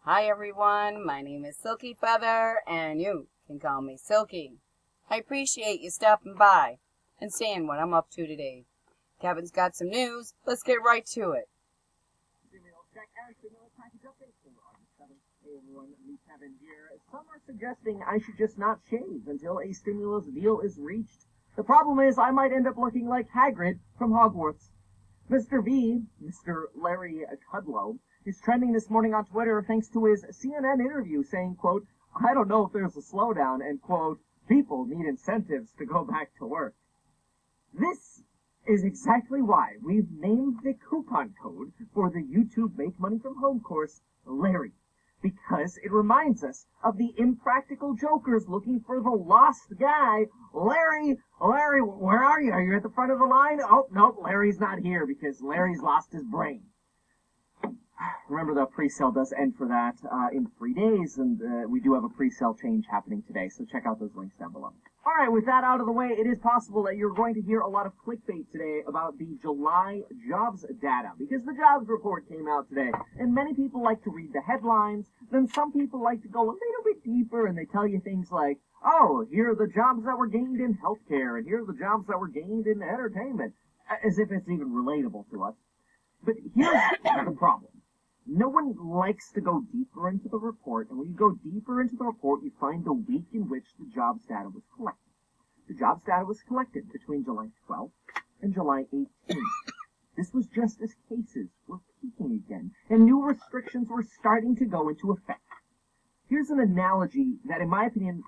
Hi everyone, my name is Silkyfeather, and you can call me Silky. I appreciate you stopping by and seeing what I'm up to today. Kevin's got some news, let's get right to it. Hey everyone, me Kevin here. Some are suggesting I should just not shave until a stimulus deal is reached. The problem is I might end up looking like Hagrid from Hogwarts. Mr. Larry Kudlow, is trending this morning on Twitter thanks to his CNN interview saying, quote, I don't know if there's a slowdown, and, quote, people need incentives to go back to work. This is exactly why we've named the coupon code for the YouTube Make Money From Home course Larry, because it reminds us of the impractical jokers looking for the lost guy. Larry, where are you? Are you at the front of the line? Oh, nope, Larry's not here because Larry's lost his brain. Remember, the pre-sale does end for that in 3 days, and we do have a pre-sale change happening today, so check out those links down below. All right, with that out of the way, it is possible that you're going to hear a lot of clickbait today about the July jobs data, because the jobs report came out today, and many people like to read the headlines, then some people like to go a little bit deeper, and they tell you things like, oh, here are the jobs that were gained in healthcare, and here are the jobs that were gained in entertainment, as if it's even relatable to us. But here's the problem. No one likes to go deeper into the report, and when you go deeper into the report, you find the week in which the jobs data was collected. The jobs data was collected between July 12th and July 18th. This was just as cases were peaking again, and new restrictions were starting to go into effect. Here's an analogy that, in my opinion,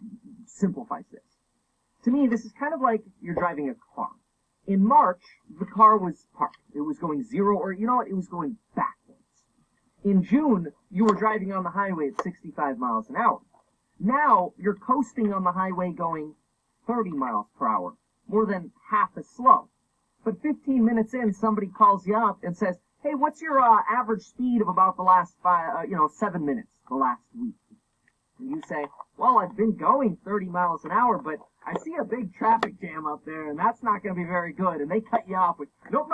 simplifies this. To me, this is kind of like you're driving a car. In March, the car was parked. It was going zero, or you know what, it was going backwards. In June, you were driving on the highway at 65 miles an hour. Now, you're coasting on the highway going 30 miles per hour, more than half as slow. But 15 minutes in, somebody calls you up and says, hey, what's your average speed of about the last 7 minutes, the last week? And you say, well, I've been going 30 miles an hour, but I see a big traffic jam up there, and that's not going to be very good. And they cut you off with, nope.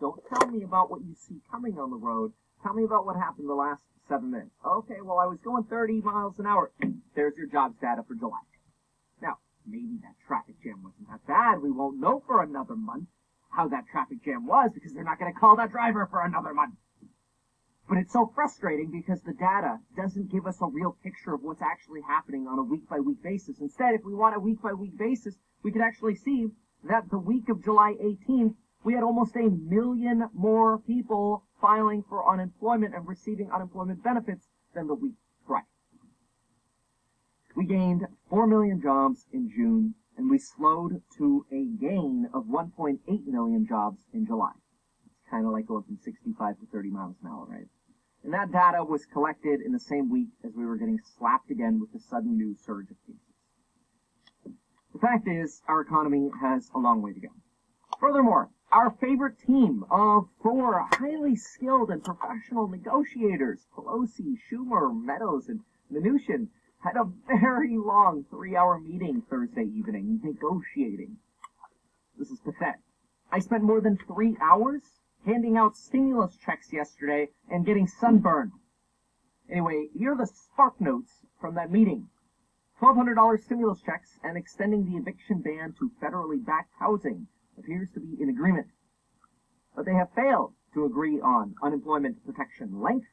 Don't tell me about what you see coming on the road. Tell me about what happened the last 7 minutes. Okay, well, I was going 30 miles an hour. There's your jobs data for July. Now, maybe that traffic jam wasn't that bad. We won't know for another month how that traffic jam was because they're not going to call that driver for another month. But it's so frustrating because the data doesn't give us a real picture of what's actually happening on a week-by-week basis. Instead, if we want a week-by-week basis, we could actually see that the week of July 18th, we had almost 1 million more people filing for unemployment and receiving unemployment benefits than the week prior. We gained 4 million jobs in June, and we slowed to a gain of 1.8 million jobs in July. It's kind of like going from 65 to 30 miles an hour, right? And that data was collected in the same week as we were getting slapped again with the sudden new surge of cases. The fact is, our economy has a long way to go. Furthermore, our favorite team of 4 highly skilled and professional negotiators, Pelosi, Schumer, Meadows, and Mnuchin, had a very long 3-hour meeting Thursday evening negotiating. This is pathetic. I spent more than 3 hours handing out stimulus checks yesterday and getting sunburned. Anyway, here are the spark notes from that meeting. $1,200 stimulus checks and extending the eviction ban to federally backed housing appears to be in agreement. But they have failed to agree on unemployment protection length,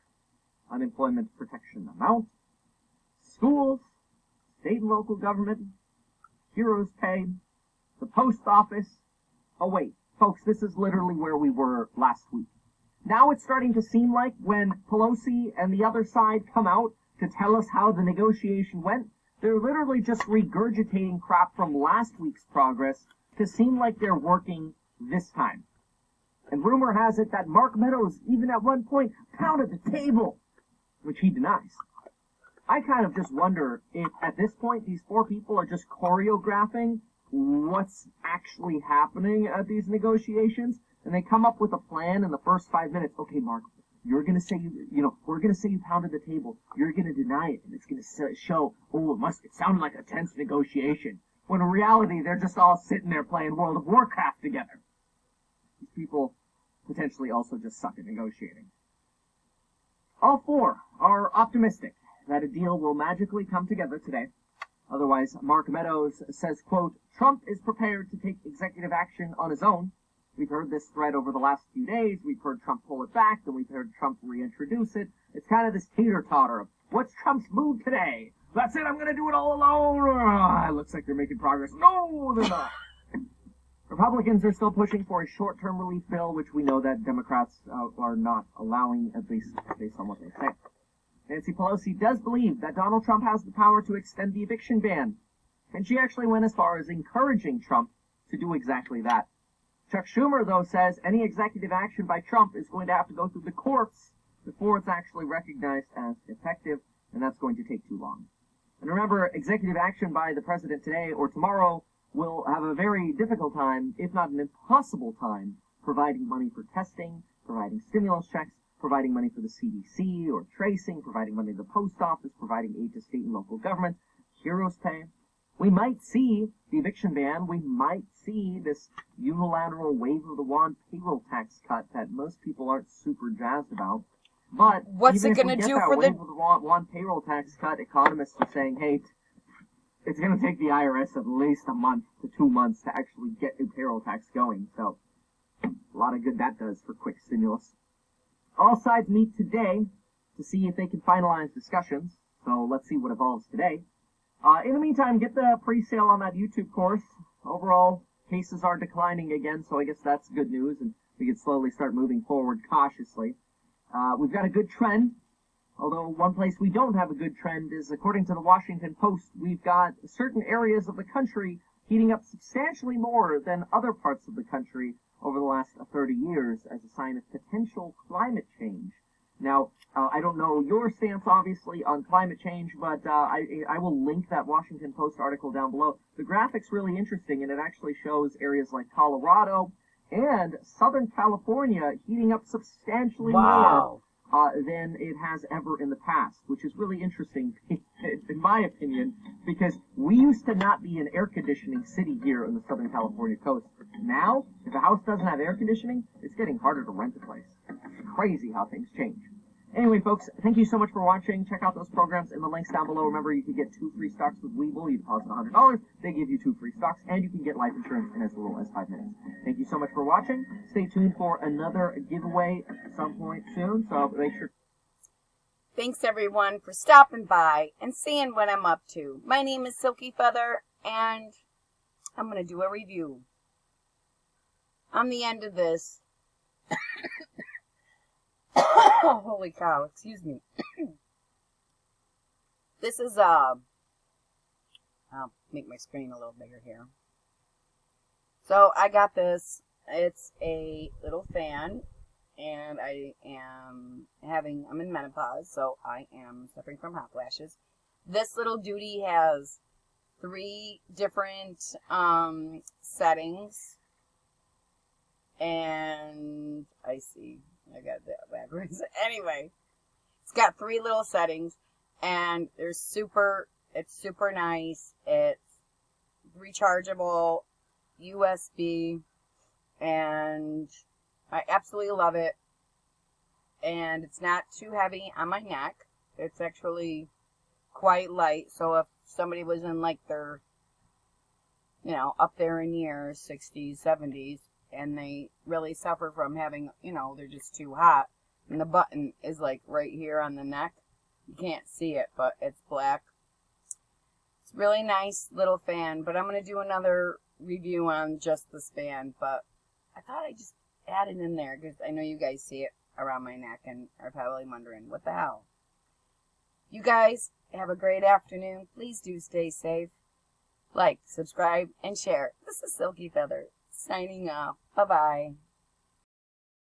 unemployment protection amount, schools, state and local government, heroes pay, the post office. Oh wait, folks, this is literally where we were last week. Now it's starting to seem like when Pelosi and the other side come out to tell us how the negotiation went, they're literally just regurgitating crap from last week's progress to seem like they're working this time. And rumor has it that Mark Meadows even at one point pounded the table, which he denies. I kind of just wonder if at this point these 4 people are just choreographing what's actually happening at these negotiations, and they come up with a plan in the first 5 minutes. Okay, Mark, you're going to say we're going to say you pounded the table. You're going to deny it, and it's going to show, it sounded like a tense negotiation. When in reality, they're just all sitting there playing World of Warcraft together. These people potentially also just suck at negotiating. All 4 are optimistic that a deal will magically come together today. Otherwise, Mark Meadows says, quote, Trump is prepared to take executive action on his own. We've heard this thread over the last few days. We've heard Trump pull it back, then we've heard Trump reintroduce it. It's kind of this teeter-totter of, what's Trump's mood today? That's it, I'm going to do it all alone. It looks like they're making progress. No, they're not. Republicans are still pushing for a short-term relief bill, which we know that Democrats are not allowing, at least based on what they say. Nancy Pelosi does believe that Donald Trump has the power to extend the eviction ban, and she actually went as far as encouraging Trump to do exactly that. Chuck Schumer, though, says any executive action by Trump is going to have to go through the courts before it's actually recognized as effective, and that's going to take too long. And remember, executive action by the president today or tomorrow will have a very difficult time, if not an impossible time, providing money for testing, providing stimulus checks, providing money for the CDC or tracing, providing money to the post office, providing aid to state and local governments, heroes pay. We might see the eviction ban. We might see this unilateral wave of the wand payroll tax cut that most people aren't super jazzed about. But what's it going to do for the wave of the wand payroll tax cut? Economists are saying, hey, it's going to take the IRS at least a month to 2 months to actually get new payroll tax going. So a lot of good that does for quick stimulus. All sides meet today to see if they can finalize discussions. So let's see what evolves today. In the meantime, get the pre-sale on that YouTube course. Overall, cases are declining again, so I guess that's good news, and we can slowly start moving forward cautiously. We've got a good trend, although one place we don't have a good trend is, according to the Washington Post, we've got certain areas of the country heating up substantially more than other parts of the country over the last 30 years as a sign of potential climate change. Now, I don't know your stance, obviously, on climate change, but I will link that Washington Post article down below. The graphic's really interesting, and it actually shows areas like Colorado and Southern California heating up substantially more than it has ever in the past, which is really interesting, in my opinion, because we used to not be an air conditioning city here in the Southern California coast. Now, if a house doesn't have air conditioning, it's getting harder to rent a place. It's crazy how things change. Anyway, folks, thank you so much for watching. Check out those programs in the links down below. Remember, you can get 2 free stocks with Webull. You deposit $100, they give you 2 free stocks, and you can get life insurance in as little as 5 minutes. Thank you so much for watching. Stay tuned for another giveaway at some point soon, so make sure. Thanks, everyone, for stopping by and seeing what I'm up to. My name is Silkyfeather, and I'm going to do a review. On the end of this... Oh, holy cow, excuse me. This is, I'll make my screen a little bigger here. So, I got this. It's a little fan, and I'm in menopause, so I am suffering from hot flashes. This little duty has 3 different, settings, and I see... I got that backwards. Anyway, it's got 3 little settings, and it's super nice. It's rechargeable, USB, and I absolutely love it. And it's not too heavy on my neck. It's actually quite light, so if somebody was in like their, up there in years, 60s, 70s, and they really suffer from having, they're just too hot. And the button is like right here on the neck. You can't see it, but it's black. It's a really nice little fan, but I'm going to do another review on just this fan. But I thought I'd just add it in there because I know you guys see it around my neck and are probably wondering, what the hell? You guys have a great afternoon. Please do stay safe. Like, subscribe, and share. This is Silkyfeather. Signing off. Bye-bye.